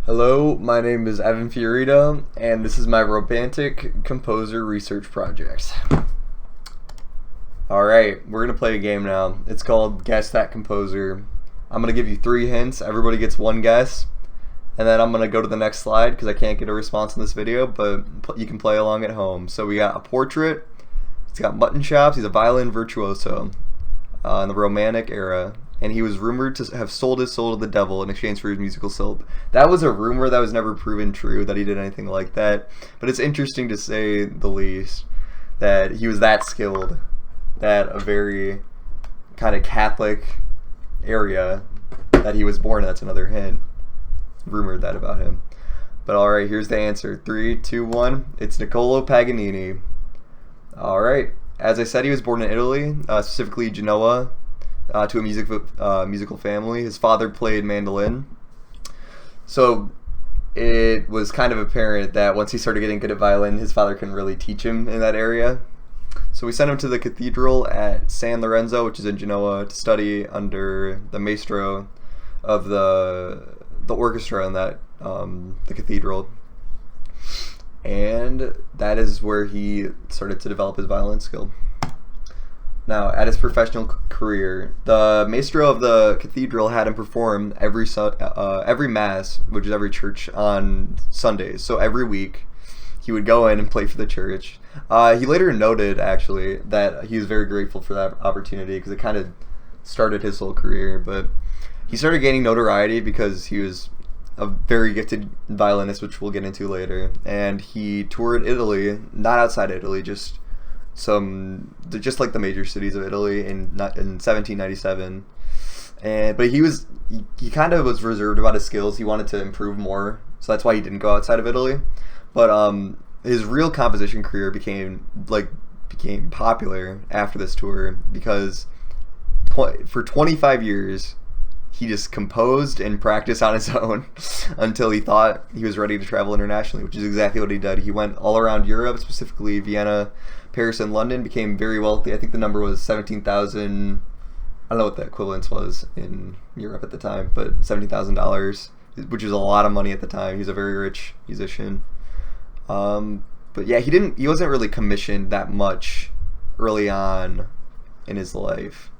Hello, my name is Evan Fiorito, and this is my romantic composer research project. Alright, we're going to play a game now. It's called Guess That Composer. I'm going to give you 3 hints. Everybody gets 1 guess. And then I'm going to go to the next slide because I can't get a response in this video, but you can play along at home. So we got a portrait. He's got mutton chops. He's a violin virtuoso in the Romantic era. And he was rumored to have sold his soul to the devil in exchange for his musical skill. That was a rumor that was never proven true, that he did anything like that. But it's interesting to say the least that he was that skilled, that a very kind of Catholic area that he was born in. That's another hint. Rumored that about him. But alright, here's the answer. 3, 2, 1. It's Niccolo Paganini. Alright. As I said, he was born in Italy, specifically Genoa. To a musical family. His father played mandolin. So it was kind of apparent that once he started getting good at violin, his father couldn't really teach him in that area. So we sent him to the cathedral at San Lorenzo, which is in Genoa, to study under the maestro of the orchestra in that the cathedral. And that is where he started to develop his violin skill. Now, at his professional career, the maestro of the cathedral had him perform every mass, which is every church, on Sundays. So every week, he would go in and play for the church. He later noted, actually, that he was very grateful for that opportunity because it kind of started his whole career. But he started gaining notoriety because he was a very gifted violinist, which we'll get into later. And he toured Italy, not outside Italy, just like the major cities of Italy in 1797, but he kind of was reserved about his skills. He wanted to improve more, so that's why he didn't go outside of Italy. But his real composition career became popular after this tour because for 25 years he just composed and practiced on his own until he thought he was ready to travel internationally, which is exactly what he did. He went all around Europe, specifically Vienna, Paris, and London, became very wealthy. I think the number was 17,000. I don't know what the equivalence was in Europe at the time, but $17,000, which is a lot of money at the time. He's a very rich musician. But yeah, he wasn't really commissioned that much early on in his life.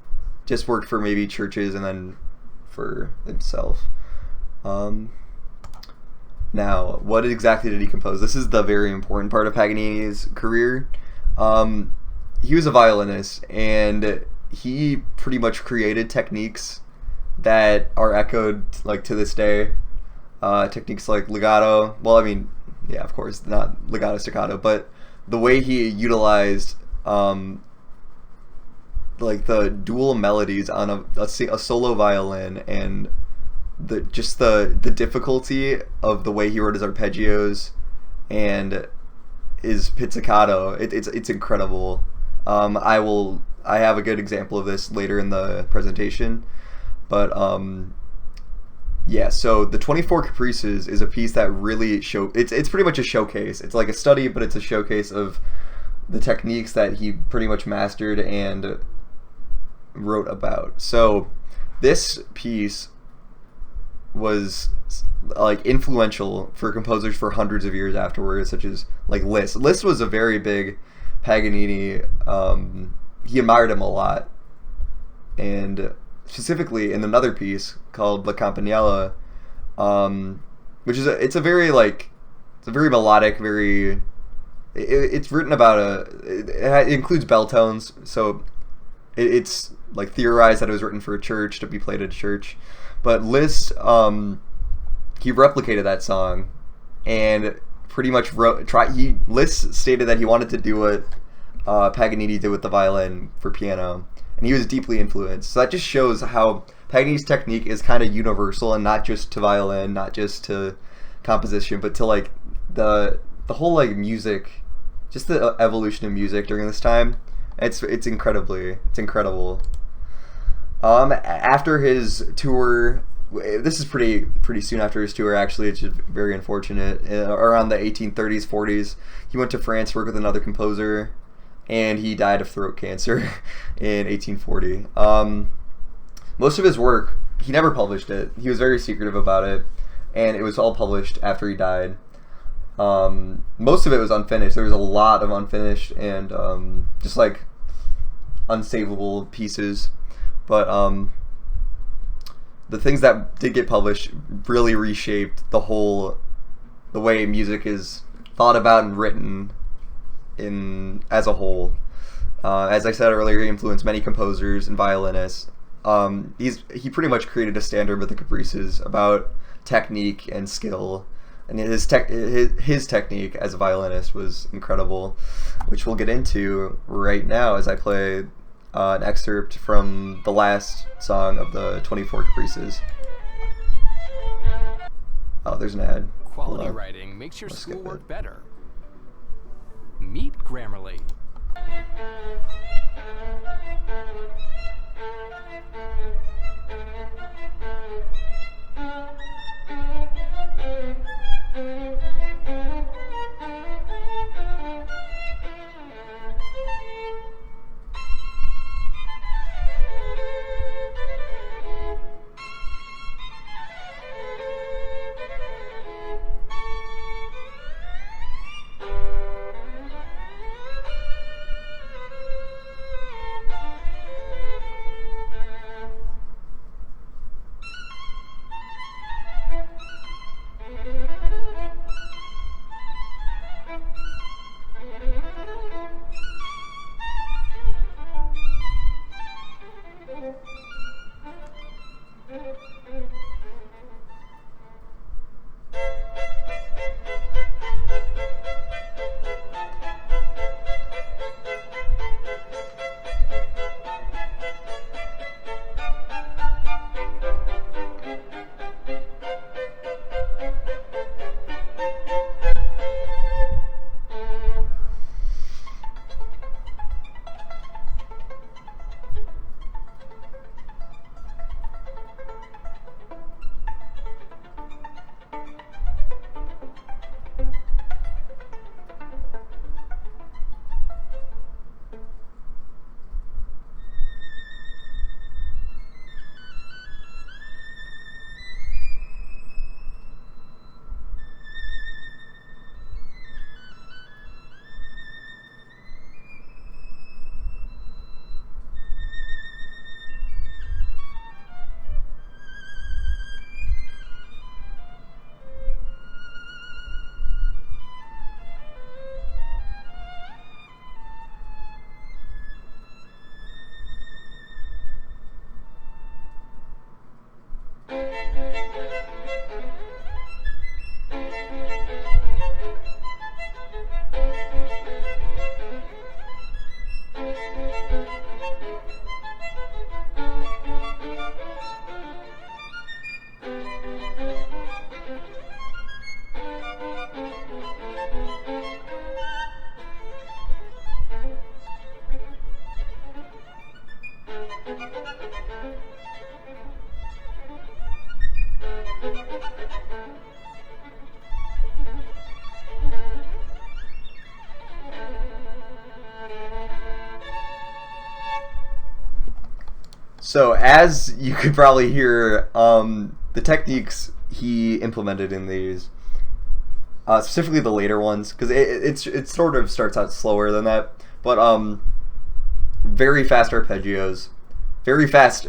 Just worked for maybe churches and then for himself. Now, what exactly did he compose? This is the very important part of Paganini's career. He was a violinist, and he pretty much created techniques that are echoed to this day. Techniques like legato. Well, I mean, yeah, of course, not legato staccato, but the way he utilized the dual melodies on a solo violin, and the difficulty of the way he wrote his arpeggios and his pizzicato. It's incredible. I have a good example of this later in the presentation, but yeah. So the 24 Caprices is a piece that really it's pretty much a showcase. It's like a study, but it's a showcase of the techniques that he pretty much mastered and wrote about. So this piece was influential for composers for hundreds of years afterwards, such as Liszt. Liszt was a very big Paganini. He admired him a lot, and specifically in another piece called La Campanella, which is it's a very melodic, it's written about it includes bell tones, so it's theorized that it was written for a church, to be played at a church. But Liszt, he replicated that song and pretty much Liszt stated that he wanted to do what Paganini did with the violin for piano, and he was deeply influenced. So that just shows how Paganini's technique is kind of universal, and not just to violin, not just to composition, but to the whole music, just the evolution of music during this time. It's incredible. After his tour, this is pretty soon after his tour, actually. It's just very unfortunate. Around the 1830s, 40s, he went to France to work with another composer, and he died of throat cancer in 1840. Most of his work, he never published it. He was very secretive about it, and it was all published after he died. Most of it was unfinished. There was a lot of unfinished and just like unsavable pieces, but the things that did get published really reshaped the way music is thought about and written as a whole. As I said earlier, he influenced many composers and violinists. He pretty much created a standard with the caprices about technique and skill, and his technique as a violinist was incredible, which we'll get into right now as I play an excerpt from the last song of the 24 Caprices. Oh, there's an ad. Quality writing makes your schoolwork better. Meet Grammarly. So as you could probably hear, the techniques he implemented in these, specifically the later ones, because it sort of starts out slower than that, but very fast arpeggios, very fast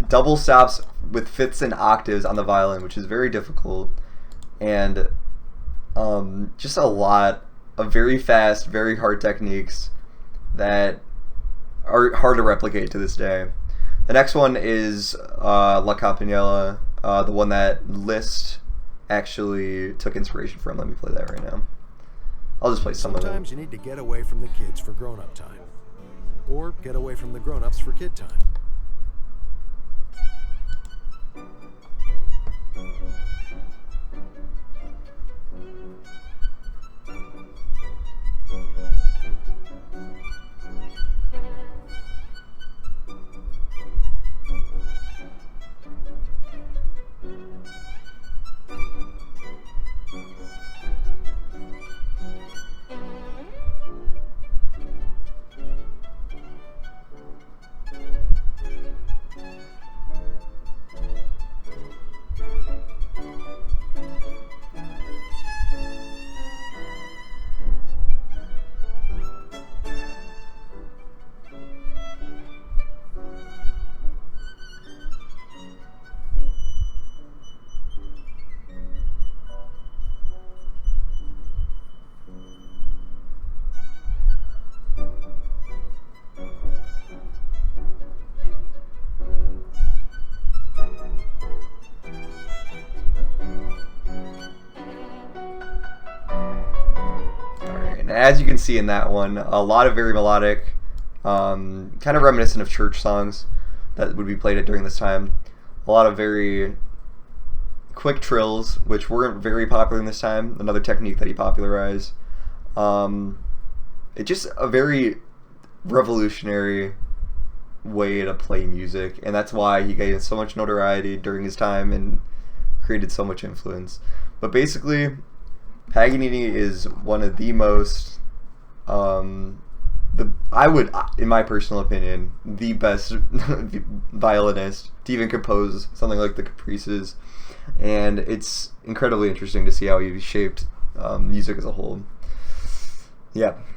double stops with fifths and octaves on the violin, which is very difficult, and just a lot of very fast, very hard techniques that are hard to replicate to this day. The next one is La Campanella, the one that Liszt actually took inspiration from. Let me play that right now. I'll just play some of it. Sometimes you need to get away from the kids for grown-up time. Or get away from the grown-ups for kid time. as you can see in that one, a lot of very melodic, kind of reminiscent of church songs that would be played during this time. A lot of very quick trills, which weren't very popular in this time. Another technique that he popularized. It's just a very revolutionary way to play music, and that's why he gained so much notoriety during his time and created so much influence. But basically, Paganini is one of the most, I would, in my personal opinion, the best violinist to even compose something like the Caprices, and it's incredibly interesting to see how he shaped music as a whole. Yeah.